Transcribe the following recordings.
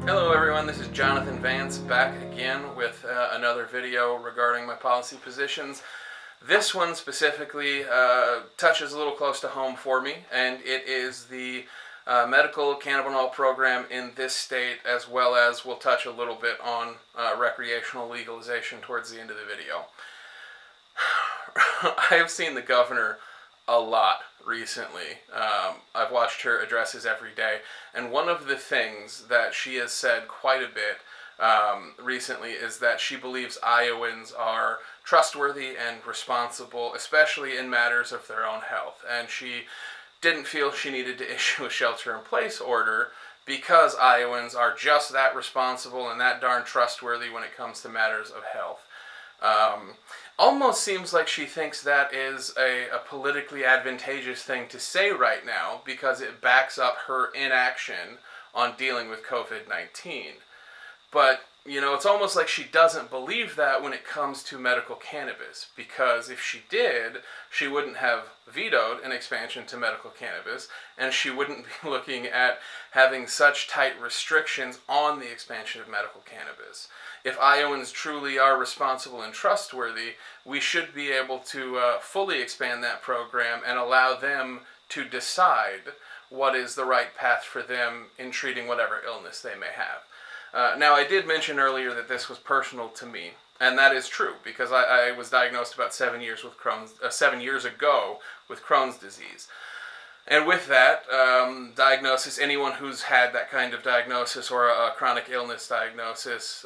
Hello everyone, this is Jonathan Vance back again with another video regarding my policy positions. This one specifically touches a little close to home for me, and it is the Medical Cannabinol Program in this state, as well as we'll touch a little bit on recreational legalization towards the end of the video. I have seen the governor a lot recently. I've watched her addresses every day, and one of the things that she has said quite a bit recently is that she believes Iowans are trustworthy and responsible, especially in matters of their own health, and she didn't feel she needed to issue a shelter-in-place order because Iowans are just that responsible and that darn trustworthy when it comes to matters of health. Almost seems like she thinks that is a politically advantageous thing to say right now because it backs up her inaction on dealing with COVID-19. But, you know, it's almost like she doesn't believe that when it comes to medical cannabis, because if she did, she wouldn't have vetoed an expansion to medical cannabis, and she wouldn't be looking at having such tight restrictions on the expansion of medical cannabis. If Iowans truly are responsible and trustworthy, we should be able to fully expand that program and allow them to decide what is the right path for them in treating whatever illness they may have. Now, I did mention earlier that this was personal to me, and that is true because I was diagnosed about 7 years ago with Crohn's disease. And with that diagnosis, anyone who's had that kind of diagnosis or a chronic illness diagnosis,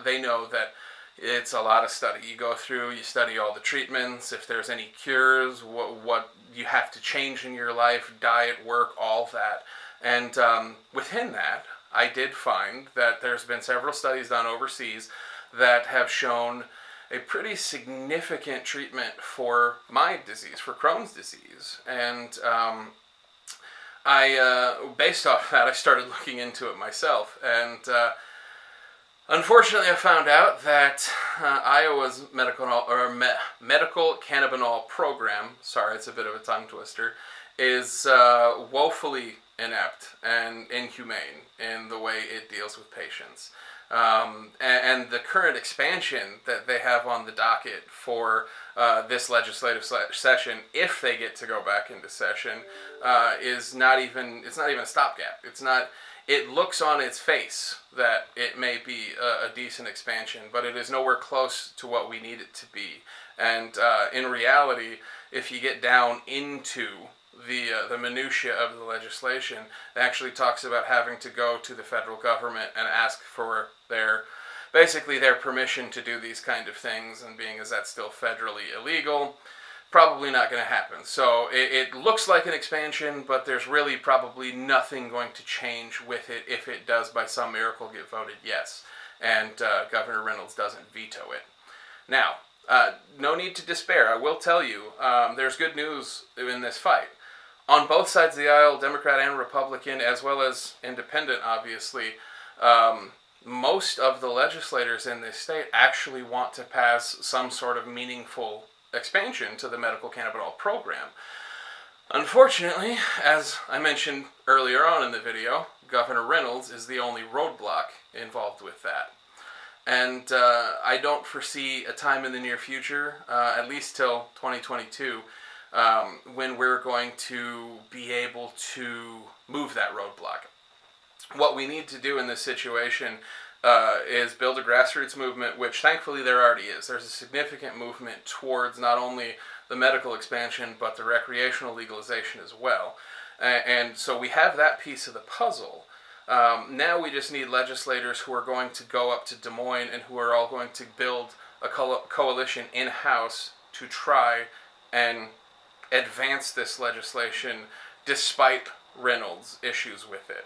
they know that it's a lot of study. You go through, you study all the treatments, if there's any cures, what you have to change in your life, diet, work, all that. And within that, I did find that there's been several studies done overseas that have shown a pretty significant treatment for my disease, for Crohn's disease. And based off that, I started looking into it myself. And unfortunately, I found out that Iowa's Medical Cannabinol Program, sorry, it's a bit of a tongue twister, is woefully inept and inhumane in the way it deals with patients. And the current expansion that they have on the docket for this legislative session, if they get to go back into session, is not even a stopgap. It looks on its face that it may be a decent expansion, but it is nowhere close to what we need it to be. And in reality, if you get down into the minutiae of the legislation, it actually talks about having to go to the federal government and ask for their permission to do these kind of things, and being as that's still federally illegal, probably not going to happen. So it looks like an expansion, but there's really probably nothing going to change with it if it does by some miracle get voted yes, and Governor Reynolds doesn't veto it. Now, no need to despair. I will tell you, there's good news in this fight. On both sides of the aisle, Democrat and Republican, as well as independent, obviously, most of the legislators in this state actually want to pass some sort of meaningful expansion to the Medical Cannabinol Program. Unfortunately, as I mentioned earlier on in the video, Governor Reynolds is the only roadblock involved with that. And I don't foresee a time in the near future, at least till 2022, when we're going to be able to move that roadblock. What we need to do in this situation is build a grassroots movement, which thankfully there already is. There's a significant movement towards not only the medical expansion, but the recreational legalization as well. And so we have that piece of the puzzle. Now we just need legislators who are going to go up to Des Moines and who are all going to build a coalition in-house to try and advance this legislation despite Reynolds' issues with it.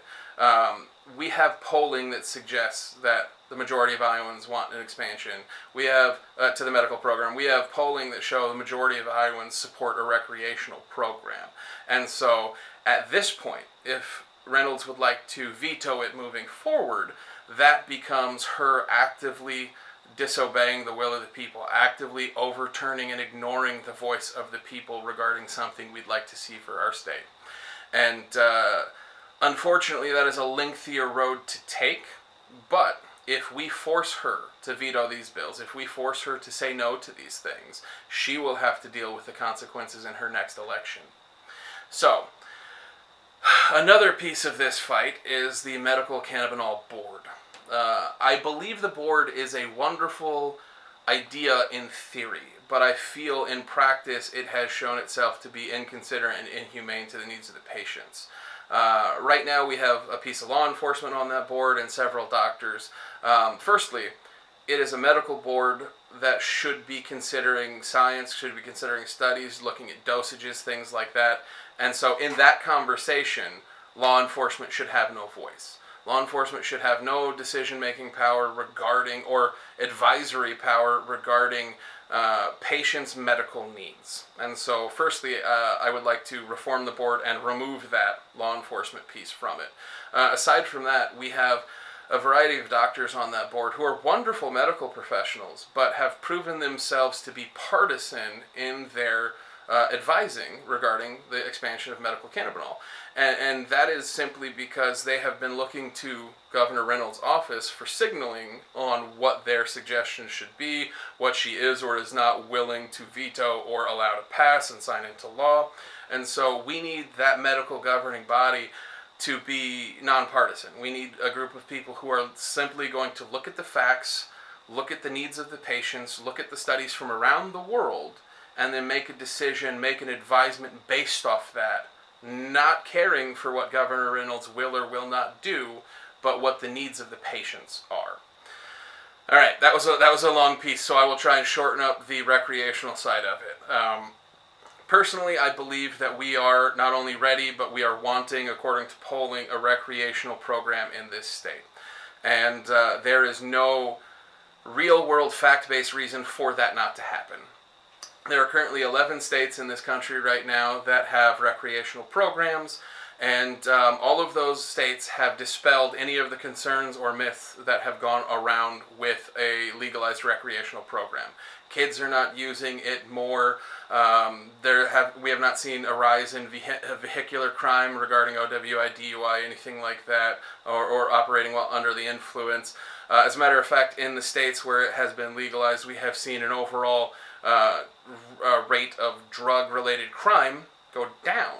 We have polling that suggests that the majority of Iowans want an expansion. We have, to the medical program, we have polling that show the majority of Iowans support a recreational program. And so, at this point, if Reynolds would like to veto it moving forward, that becomes her actively disobeying the will of the people, actively overturning and ignoring the voice of the people regarding something we'd like to see for our state. And unfortunately, that is a lengthier road to take But if we force her to veto these bills, if we force her to say no to these things, she will have to deal with the consequences in her next election. So, another piece of this fight is the Medical Cannabinol Board. I believe the board is a wonderful idea in theory, but I feel in practice it has shown itself to be inconsiderate and inhumane to the needs of the patients. Right now we have a piece of law enforcement on that board and several doctors. Firstly, it is a medical board that should be considering science, should be considering studies, looking at dosages, things like that. And so in that conversation, law enforcement should have no voice. Law enforcement should have no decision-making power regarding, or advisory power regarding patients' medical needs. And so firstly, I would like to reform the board and remove that law enforcement piece from it. Aside from that, we have a variety of doctors on that board who are wonderful medical professionals, but have proven themselves to be partisan in their advising regarding the expansion of medical cannabinol. And that is simply because they have been looking to Governor Reynolds' office for signaling on what their suggestions should be, what she is or is not willing to veto or allow to pass and sign into law. And so we need that medical governing body to be nonpartisan. We need a group of people who are simply going to look at the facts, look at the needs of the patients, look at the studies from around the world, and then make a decision, make an advisement based off that, not caring for what Governor Reynolds will or will not do, but what the needs of the patients are. All right, that was a long piece, so I will try and shorten up the recreational side of it. Personally, I believe that we are not only ready, but we are wanting, according to polling, a recreational program in this state. And there is no real-world fact-based reason for that not to happen. There are currently 11 states in this country right now that have recreational programs, and all of those states have dispelled any of the concerns or myths that have gone around with a legalized recreational program. Kids are not using it more. We have not seen a rise in vehicular crime regarding OWI, DUI, anything like that, or operating while under the influence. As a matter of fact, in the states where it has been legalized, we have seen an overall rate of drug-related crime go down.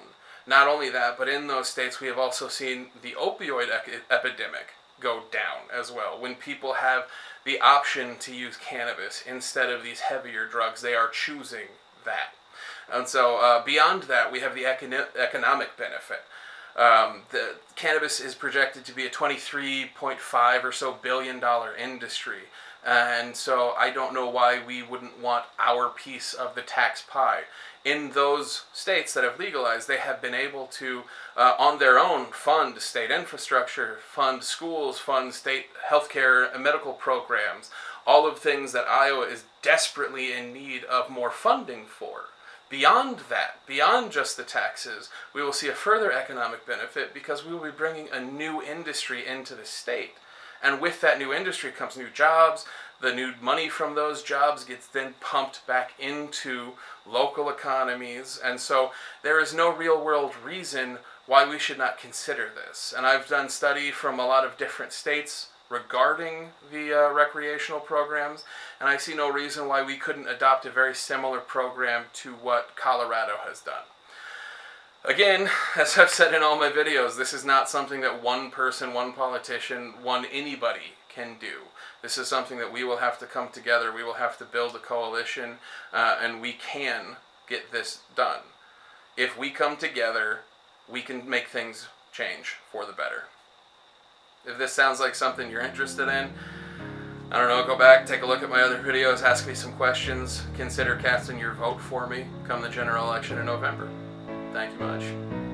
Not only that, but in those states we have also seen the opioid epidemic go down as well. When people have the option to use cannabis instead of these heavier drugs, they are choosing that. And so beyond that, we have the economic benefit. The cannabis is projected to be a $23.5 or so billion industry. And so I don't know why we wouldn't want our piece of the tax pie. In those states that have legalized, they have been able to, on their own, fund state infrastructure, fund schools, fund state healthcare and medical programs, all of things that Iowa is desperately in need of more funding for. Beyond that, beyond just the taxes, we will see a further economic benefit because we will be bringing a new industry into the state. And with that new industry comes new jobs. The new money from those jobs gets then pumped back into local economies. And so there is no real world reason why we should not consider this. And I've done study from a lot of different states regarding the recreational programs, and I see no reason why we couldn't adopt a very similar program to what Colorado has done. Again, as I've said in all my videos, this is not something that one person, one politician, anybody can do. This is something that we will have to come together, we will have to build a coalition, and we can get this done. If we come together, we can make things change for the better. If this sounds like something you're interested in, I don't know, go back, take a look at my other videos, ask me some questions, consider casting your vote for me come the general election in November. Thank you much.